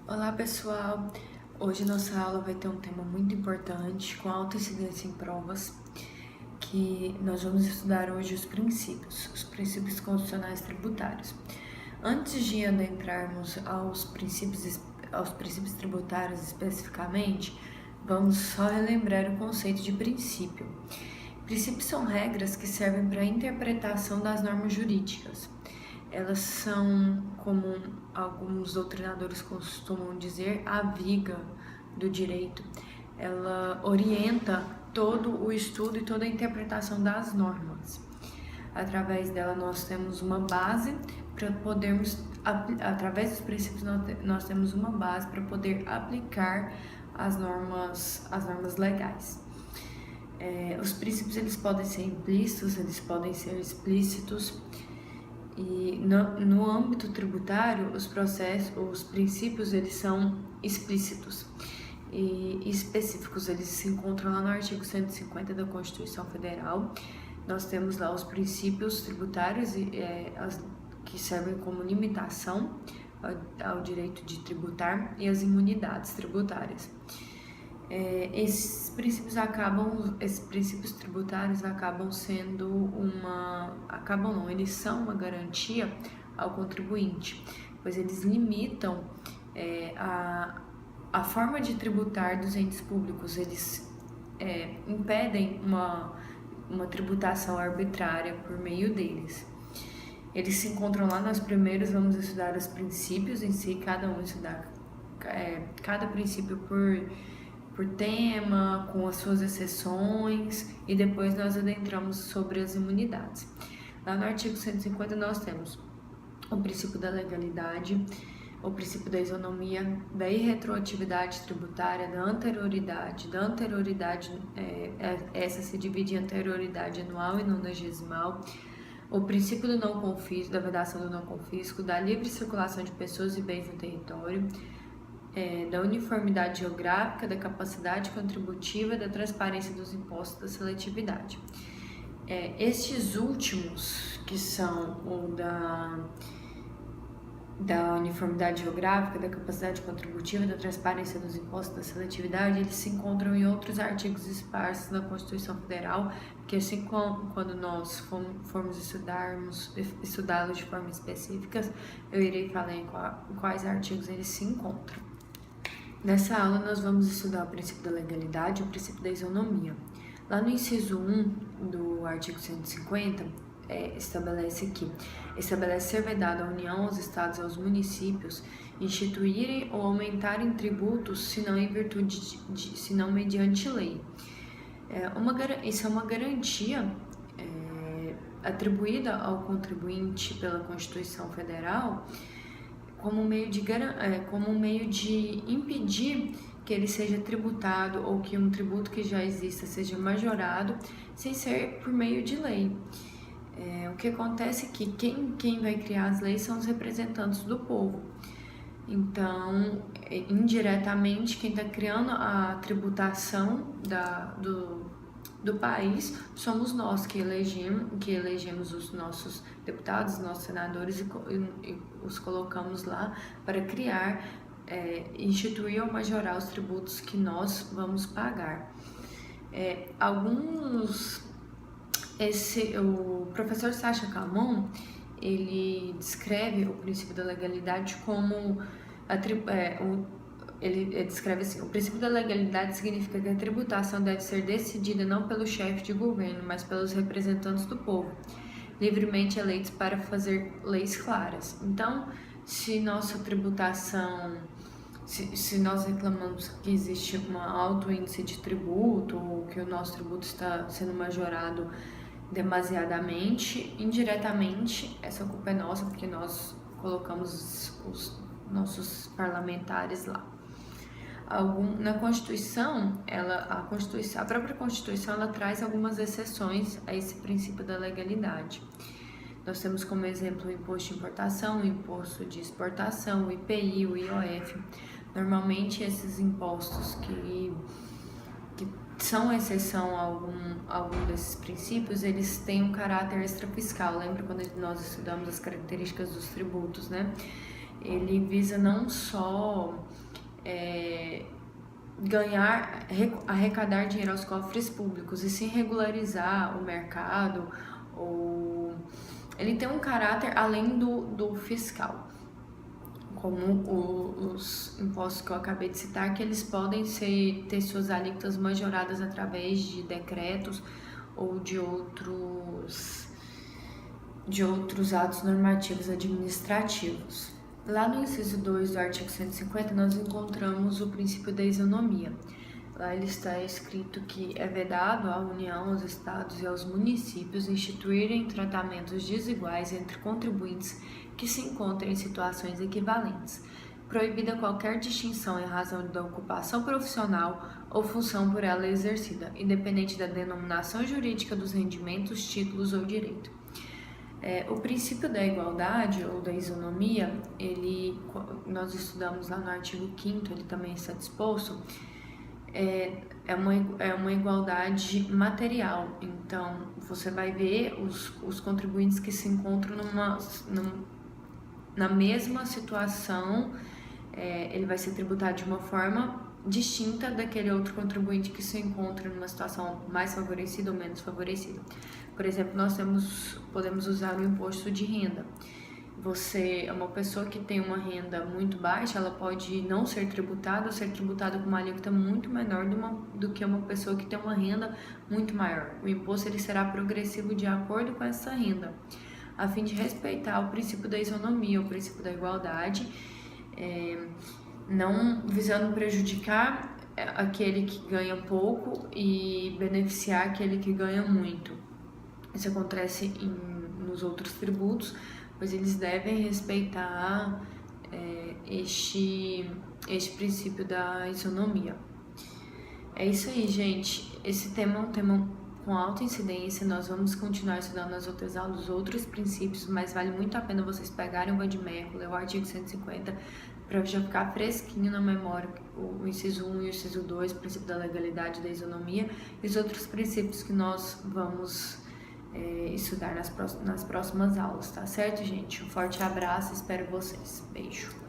Olá pessoal, hoje nossa aula vai ter um tema muito importante com alta incidência em provas, que nós vamos estudar hoje os princípios constitucionais tributários. Antes de adentrarmos aos princípios tributários especificamente, vamos só relembrar o conceito de princípio. Princípios são regras que servem para a interpretação das normas jurídicas. Elas são, como alguns doutrinadores costumam dizer, a viga do direito. Ela orienta todo o estudo e toda a interpretação das normas. Através dela nós temos uma base para podermos, através dos princípios nós temos uma base para poder aplicar as normas legais. Os princípios eles podem ser implícitos, eles podem ser explícitos. E no âmbito tributário, os princípios eles são explícitos e específicos. Eles se encontram lá no artigo 150 da Constituição Federal. Nós temos lá os princípios tributários que servem como limitação ao direito de tributar e as imunidades tributárias. Esses princípios tributários eles são uma garantia ao contribuinte, pois eles limitam a forma de tributar dos entes públicos, eles impedem uma tributação arbitrária por meio deles. Eles se encontram lá nas primeiras, vamos estudar os princípios em si, cada princípio por tema, com as suas exceções, e depois nós adentramos sobre as imunidades. Lá no artigo 150 nós temos o princípio da legalidade, o princípio da isonomia, da irretroatividade tributária, da anterioridade. Essa se divide em anterioridade anual e nonagesimal, o princípio do não confisco, da vedação do não confisco, da livre circulação de pessoas e bens no território, da uniformidade geográfica, da capacidade contributiva, da transparência dos impostos, da seletividade. Estes últimos, que são o da uniformidade geográfica, da capacidade contributiva, da transparência dos impostos, da seletividade, eles se encontram em outros artigos esparsos na Constituição Federal, que assim quando nós formos estudá-los de forma específica, eu irei falar em quais artigos eles se encontram. Nessa aula nós vamos estudar o princípio da legalidade e o princípio da isonomia. Lá no inciso 1 do artigo 150, estabelece ser vedado à União, aos Estados e aos municípios instituírem ou aumentarem tributos, senão mediante lei. Isso é uma garantia atribuída ao contribuinte pela Constituição Federal como um meio de impedir que ele seja tributado ou que um tributo que já exista seja majorado sem ser por meio de lei. O que acontece é que quem vai criar as leis são os representantes do povo. Então, indiretamente, quem está criando a tributação do país somos nós que elegemos os nossos deputados, os nossos senadores e os colocamos lá para criar, instituir ou majorar os tributos que nós vamos pagar. O professor Sacha Camon, ele descreve o princípio da legalidade como ele descreve assim: o princípio da legalidade significa que a tributação deve ser decidida não pelo chefe de governo, mas pelos representantes do povo, livremente eleitos para fazer leis claras. Então, se nossa tributação, se nós reclamamos que existe um alto índice de tributo, ou que o nosso tributo está sendo majorado demasiadamente, indiretamente, essa culpa é nossa, porque nós colocamos os nossos parlamentares lá. Na Constituição, a própria Constituição, ela traz algumas exceções a esse princípio da legalidade. Nós temos como exemplo o imposto de importação, o imposto de exportação, o IPI, o IOF. Normalmente, esses impostos que são exceção a algum desses princípios, eles têm um caráter extrafiscal. Lembra quando nós estudamos as características dos tributos, né? ele visa não só arrecadar dinheiro aos cofres públicos, e sim regularizar o mercado, ou ele tem um caráter além do fiscal, como os impostos que eu acabei de citar, que eles podem ter suas alíquotas majoradas através de decretos ou de outros atos normativos administrativos. Lá no inciso 2 do artigo 150, nós encontramos o princípio da isonomia. Lá ele está escrito que é vedado à União, aos Estados e aos municípios instituírem tratamentos desiguais entre contribuintes que se encontrem em situações equivalentes, proibida qualquer distinção em razão da ocupação profissional ou função por ela exercida, independente da denominação jurídica dos rendimentos, títulos ou direito. O princípio da igualdade ou da isonomia, nós estudamos lá no artigo 5º, ele também está disposto, é uma igualdade material. Então, você vai ver os contribuintes que se encontram na mesma situação, ele vai ser tributado de uma forma distinta daquele outro contribuinte que se encontra numa situação mais favorecida ou menos favorecida. Por exemplo, nós podemos usar o imposto de renda. Você é uma pessoa que tem uma renda muito baixa, ela pode não ser tributada ou ser tributada com uma alíquota muito menor do que uma pessoa que tem uma renda muito maior. O imposto ele será progressivo de acordo com essa renda, a fim de respeitar o princípio da isonomia, o princípio da igualdade, não visando prejudicar aquele que ganha pouco e beneficiar aquele que ganha muito. Isso acontece nos outros tributos, pois eles devem respeitar este princípio da isonomia. É isso aí, gente. Esse tema é um tema com alta incidência. Nós vamos continuar estudando nas outras aulas os outros princípios, mas vale muito a pena vocês pegarem o Vademecum, ler o artigo 150, para já ficar fresquinho na memória o inciso 1 e o inciso 2, o princípio da legalidade, da isonomia, e os outros princípios que nós vamos estudar nas próximas aulas, tá certo, gente? Um forte abraço, espero vocês. Beijo.